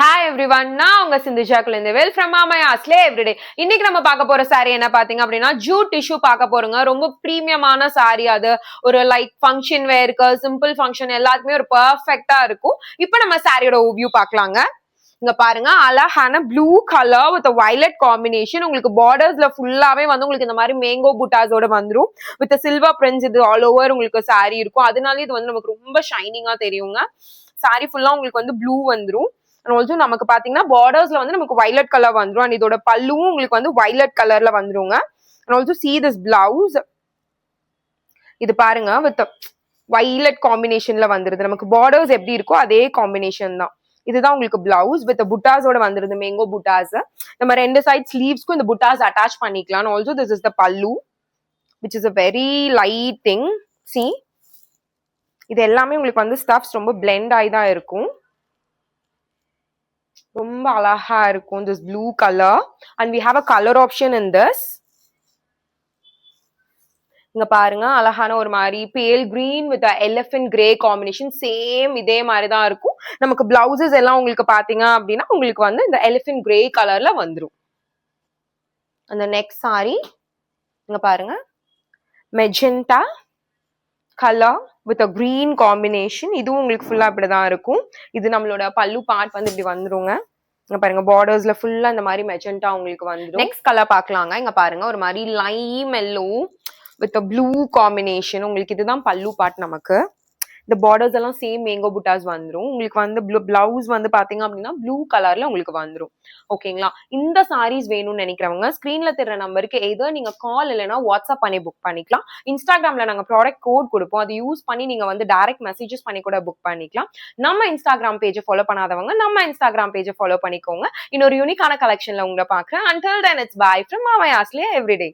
Hi everyone, நான் உங்க Sindhuja Kulandaivel from மாமாயாஸ்லே everyday. இன்னைக்கு நம்ம பார்க்க போற சாரி என்ன பாத்தீங்க அப்படின்னா ஜூட் டிஷ்யூ பார்க்க போறோங்க. ரொம்ப பிரீமியமான சாரி. அது ஒரு லைக் ஃபங்க்ஷன் வேருக்கு, சிம்பிள் ஃபங்க்ஷன் எல்லாத்துக்குமே ஒரு பெர்ஃபெக்ட்டா இருக்கும். இப்போ நம்ம சாரியோட ஓவியூ பார்க்கலாங்க. இங்க பாருங்க, அழகான blue colour with violet combination. உங்களுக்கு பார்டர்ஸ்ல ஃபுல்லாவே வந்து உங்களுக்கு இந்த மாதிரி மேங்கோ புட்டாஸோட வந்துரும் வித் சில்வர் பிரிண்ட்ஸ். இது ஆல் ஓவர் உங்களுக்கு சாரி இருக்கும். அதனால இது வந்து நமக்கு ரொம்ப ஷைனிங்கா தெரியுங்க. சாரி ஃபுல்லா உங்களுக்கு வந்து ப்ளூ வந்துரும். ஆல்சோ நமக்கு பாத்தீங்கன்னா பார்டர்ஸ்ல வந்து நமக்கு வயலட் கலர் வந்துரும். அண்ட் இதோட பல்லுவும் உங்களுக்கு வந்து வயலட் கலர்ல வந்துருங்க. And also see this blouse. இது பாருங்க வித் வயலட் காம்பினேஷன்ல வந்துருது. நமக்கு பார்டர்ஸ் எப்படி இருக்கோ அதே காம்பினேஷன் தான். இதுதான் உங்களுக்கு பிளவுஸ் வித் புட்டாஸோட வந்துருது, மேங்கோ புட்டாஸ். நம்ம ரெண்டு சைட் ஸ்லீவ்ஸ்க்கும் இந்த புட்டாஸ் அட்டாச் பண்ணிக்கலாம். ஆல்சோ திஸ் இஸ் த பல்லு which is a very light thing. See, இது எல்லாமே உங்களுக்கு வந்து ஸ்டஃப்ஸ் ரொம்ப பிளெண்ட் ஆகி தான் இருக்கும். ரொம்ப அழகா இருக்கும் this blue color and we have a color option in this. இங்க பாருங்க, அழகான ஒரு மாதிரி பேல் green with elephant grey combination. Same இதே மாதிரி தான் இருக்கும். நமக்கு பிளவுசஸ் எல்லாம் உங்களுக்கு பாத்தீங்க அப்படின்னா உங்களுக்கு வந்து இந்த எலிஃபண்ட் கிரே கலர்ல வந்துரும். அந்த நெக்ஸ்ட் சாரி இங்க பாருங்க, magenta colour with green combination. இதுவும் உங்களுக்கு ஃபுல்லா இப்படிதான் இருக்கும். இது நம்மளோட பல்லு பார்ட் வந்து இப்படி வந்துருங்க. இங்க பாருங்க, பார்டர்ஸ்ல ஃபுல்லா இந்த மாதிரி மெஜெண்டா உங்களுக்கு வந்துரும். நெக்ஸ்ட் கலர் பார்க்கலாங்க. இங்க பாருங்க, ஒரு மாதிரி Lime yellow with blue combination. உங்களுக்கு இதுதான் பல்லு பார்ட். நமக்கு இந்த பார்டர்ஸ் எல்லாம் சேம் மேங்கோ புட்டாஸ் வந்துரும். உங்களுக்கு வந்து பிளவுஸ் வந்து பாத்தீங்க அப்படின்னா ப்ளூ கலர்ல உங்களுக்கு வந்துரும். ஓகேங்களா? இந்த சாரீஸ் வேணும்னு நினைக்கிறவங்க ஸ்கிரீன்ல தெரியற நம்பருக்கு எதர் நீங்க கால் இல்லைன்னா வாட்ஸ்அப் பண்ணி புக் பண்ணிக்கலாம். இன்ஸ்டாகிராம்ல நாங்க ப்ராடக்ட் கோட் கொடுப்போம். அதை யூஸ் பண்ணி நீங்க வந்து டைரக்ட் மெசேஜஸ் பண்ணி கூட புக் பண்ணிக்கலாம். நம்ம இன்ஸ்டாகிராம் பேஜை ஃபாலோ பண்ணாதவங்க நம்ம இன்ஸ்டாகிராம் பேஜை ஃபாலோ பண்ணிக்கோங்க. இன்னொரு யூனிக்கான கலெக்ஷன்ல உங்களை பாக்குறேன். Until then, it's bye from மாமாயாஸ்லே எவ்ரிடே.